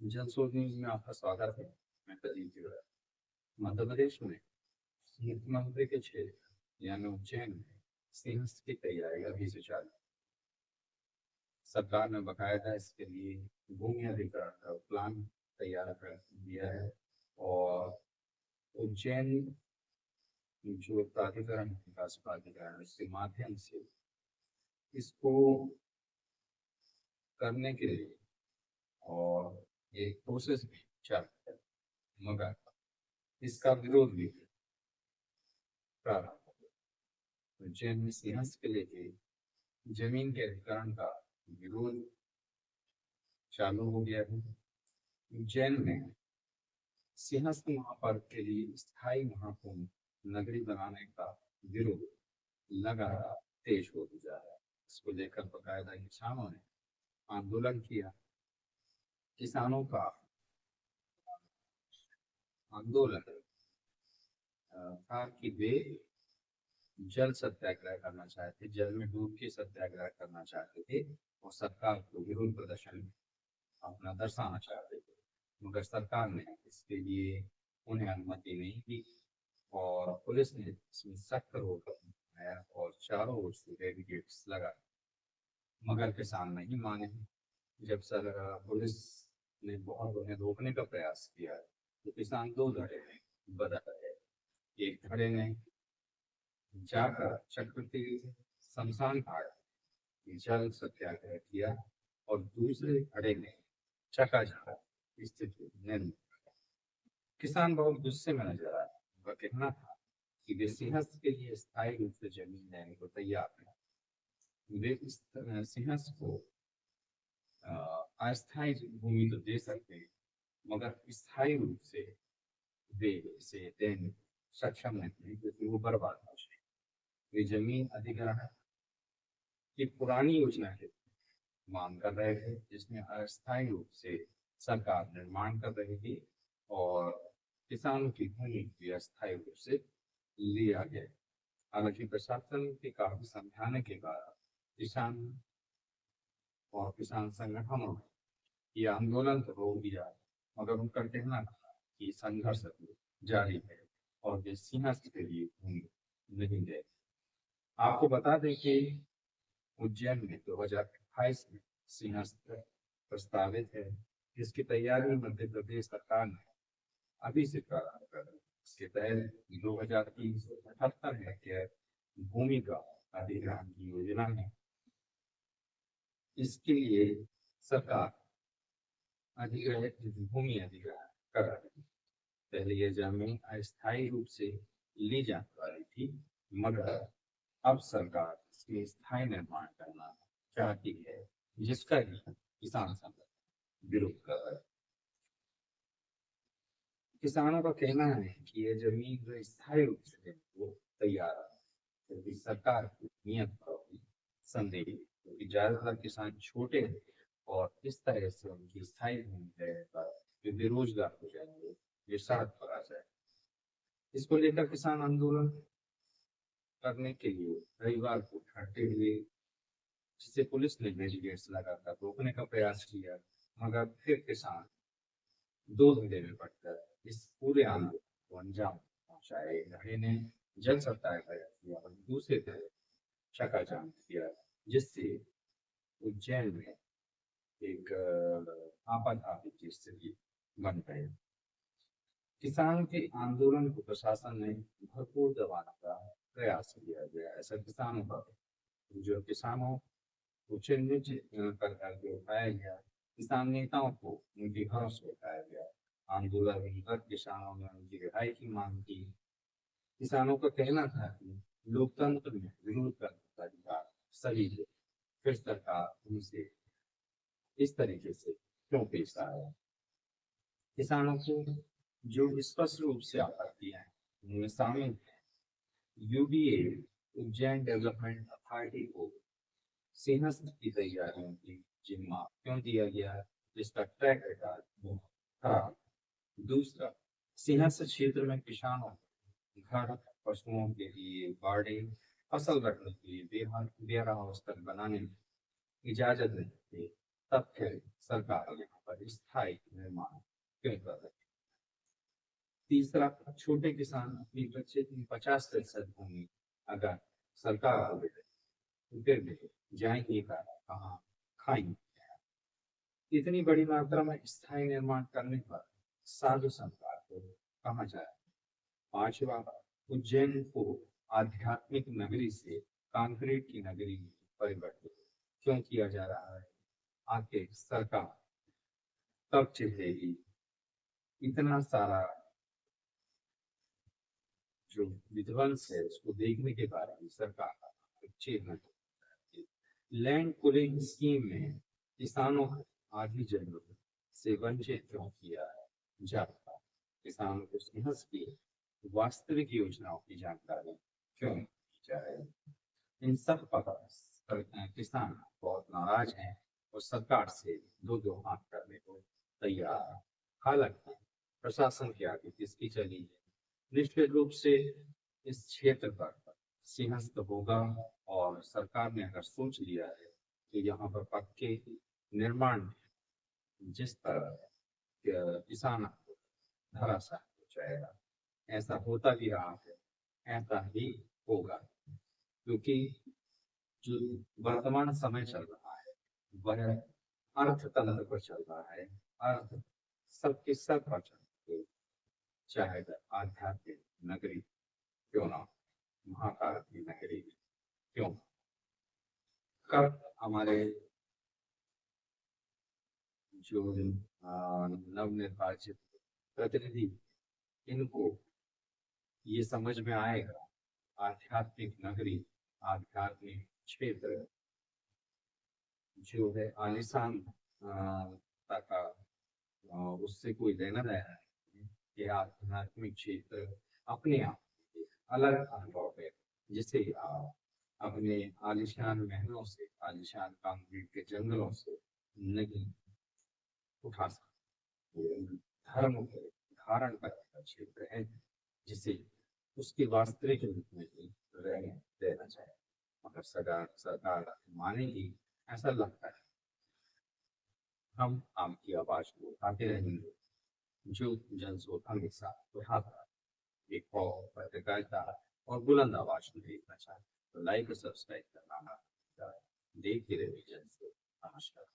जल स्रोत न्यूज में आपका स्वागत है। मैं प्रदीप तिवारी। मध्य प्रदेश में मुख्यमंत्री के क्षेत्र यानी उज्जैन में सिंहस्थ की तैयारी अभी से चालू है। सरकार ने बकायदा इसके लिए भूमि अधिग्रहण का प्लान तैयार कर दिया है और उज्जैन जो प्राधिकरण विकास प्राधिकरण उसके माध्यम से इसको करने के लिए और एक प्रोसेस भी चालू है, मगर इसका विरोध भी प्रारंभ हो गया। उज्जैन में सिंहस्थ के लेके जमीन के अधिग्रहण का विरोध चालू हो गया है। उज्जैन में सिंहस्थ महापर्व के लिए स्थायी महाकुंभ नगरी बनाने का विरोध लगातार तेज होता जा रहा है। इसको लेकर बकायदा किसानों ने आंदोलन किया। किसानों का आंदोलन था कि वे जल सत्याग्रह करना चाहते, जल में डूब के सत्याग्रह करना चाहते थे और सरकार को विरोध प्रदर्शन अपना दर्शाना चाहते थे, मगर सरकार ने इसके लिए उन्हें अनुमति नहीं दी और पुलिस ने इसमें सख्त रोक लगाया और चारों ओर से बैरिकेड्स लगाए, मगर किसान नहीं माने। जब पुलिस ने बहुत उन्हें रोकने का प्रयास किया तो किसान दो धड़े में बदल गए। एक धड़े ने जाकर चक्रतीर्थ शमशान घाट जल सत्याग्रह किया और दूसरे धड़े ने चकाचौंध स्थिति निर्मित। किसान बहुत गुस्से में नजर आया। उनका कहना था कि वे सिंहस्थ के लिए स्थायी रूप से जमीन देने को तैयार हैं। वे इस सिंहस्थ को अस्थायी भूमि तो दे सकते हैं, मगर स्थायी रूप से वे इसे देने सक्षम नहीं, क्योंकि वो बर्बाद हो जाए। वे जमीन अधिग्रहण की पुरानी योजना की मांग कर रहे थे, जिसमें अस्थायी रूप से सरकार निर्माण कर रही थी और किसानों की भूमि भी अस्थायी रूप से लिया गया। हालांकि प्रशासन के काफी समझाने के बाद किसान और किसान संगठनों ने ये आंदोलन तो रोक दिया, मगर उनका कहना था कि संघर्ष जारी है और वे सिंहस्थ के लिए भूमि नहीं गए। आपको बता दें कि उज्जैन में 2028 में सिंहस्थ प्रस्तावित है, जिसकी तैयारी मध्य प्रदेश सरकार ने अभी से प्रारंभ कर दी। इसके तहत 2378 हेक्टेयर भूमि का अधिग्रहण की योजना है। इसके लिए सरकार भूमि अधिग्रहण कर रही है। पहले यह जमीन अस्थायी रूप से ली जाने वाली थी, मगर अब सरकार इसके स्थायी निर्माण करना चाहती है, जिसका किसान संगठन विरोध कर रहे हैं। किसानों का कहना है कि यह जमीन जो स्थायी रूप से वो तैयार है, क्योंकि सरकार की नियत पर संदेह है, क्योंकि ज्यादातर किसान छोटे हैं और इस तरह से उनकी स्थायी भूमि रहने पर वे बेरोजगार हो जाएंगे, वे सड़क पर आ जाए। इसको लेकर किसान आंदोलन करने के लिए रविवार को इकट्ठे हुए, जिसे पुलिस ने बैरिकेड्स लगाकर रोकने का प्रयास किया, मगर फिर किसान दो धड़े में पड़कर इस पूरे आंदोलन को अंजाम पहुंचाया। एक धड़े ने जल सत्याग्रह किया और दूसरे धड़े चकाचौंध किया, जिससे उज्जैन में एक आपातकालीन की स्थिति बन गई। किसानों के आंदोलन को प्रशासन ने भरपूर दबाने का प्रयास किया गया। ऐसा किसानों का जो किसानों को चिन्हित करके उठाया गया, किसान नेताओं को उनके घरों से उठाया गया। आंदोलन कर किसानों ने उनकी रिहाई की मांग की। किसानों का कहना था कि लोकतंत्र में विरोध करने का अधिकार सभी है, फिर सरकार उनसे इस तरीके से क्यों पेश आया। किसानों को जो स्पष्ट रूप से आपत्ति है उनमें शामिल है यूडीए उज्जैन डेवलपमेंट अथॉरिटी को सिंहस्थ की तैयारियों की जिम्मा क्यों दिया गया, जिसका ट्रैक रिकॉर्ड खराब। दूसरा, सिंहस्थ क्षेत्र में किसानों घर पशुओं के लिए बाड़े, फसल रखने के लिए वेयर हाउस तक बनाने में इजाजत नहीं थी, तब फिर सरकार यहाँ पर और स्थायी निर्माण क्यों कर रहे हैं? तीसरा, छोटे किसान अपनी बचत की 50% भूमि अगर सरकार को दे दे तो फिर भी जाएंगे कहाँ, खाएंगे? इतनी बड़ी मात्रा में स्थायी निर्माण करने पर साधु संतान को कहाँ जाए? पांचवा, उज्जैन को आध्यात्मिक नगरी से कंक्रीट की नगरी में परिवर्तित क्यों किया जा रहा है? आखिर सरकार कब चेतेगी? इतना सारा जो विध्वंस है उसको देखने के बाद भी सरकार चेतना। लैंड पूलिंग स्कीम में किसानों को आधी जरूरत से वंचित क्यों किया जाता है? किसानों को सिंहस्थ की वास्तविक योजनाओं की जानकारी क्यों नहीं दी जा रही? इन सब पर किसान बहुत नाराज हैं और सरकार से दो हाथ करने को तैयार है। हालांकि प्रशासन के आगे किसकी चली है? निश्चित रूप से इस क्षेत्र पर सिंहस्थ होगा और सरकार ने अगर सोच लिया है कि यहाँ पर पक्के निर्माण जिस तरह किसान धराशायी हो जाएगा, ऐसा होता भी रहा है, ऐसा ही होगा, क्योंकि जो वर्तमान समय चल रहा है वह अर्थतंत्र पर चल रहा है। अर्थ सबके सब पर चल रहा है, चाहे वह आध्यात्मिक नगरी क्यों ना, महाकाल की नगरी क्यों। कब हमारे जो नवनिर्वाचित प्रतिनिधि, इनको ये समझ में आएगा आध्यात्मिक नगरी, आध्यात्मिक क्षेत्र जो है आलिशान का उससे कोई लेना देना है। ये आध्यात्मिक क्षेत्र अपने आप अलग अनुभव है, जिसे आप अपने आलिशान महलों से, आलिशान कंक्रीट के जंगलों से नहीं उठा सकते। धर्म को धारण करने का क्षेत्र है जिसे उसके वास्तविक रूप में ही रहने देना चाहिए, मगर सरकार मानेगी ऐसा लगता है। हम आपकी आवाज को उठाते रहेंगे, जो जनस्रोत हमेशा उठाता एक पत्रकारिता और बुलंद आवाज में देखना चाहते, तो लाइक और सब्सक्राइब करना देखते रहिए जनस्रोत। नमस्कार।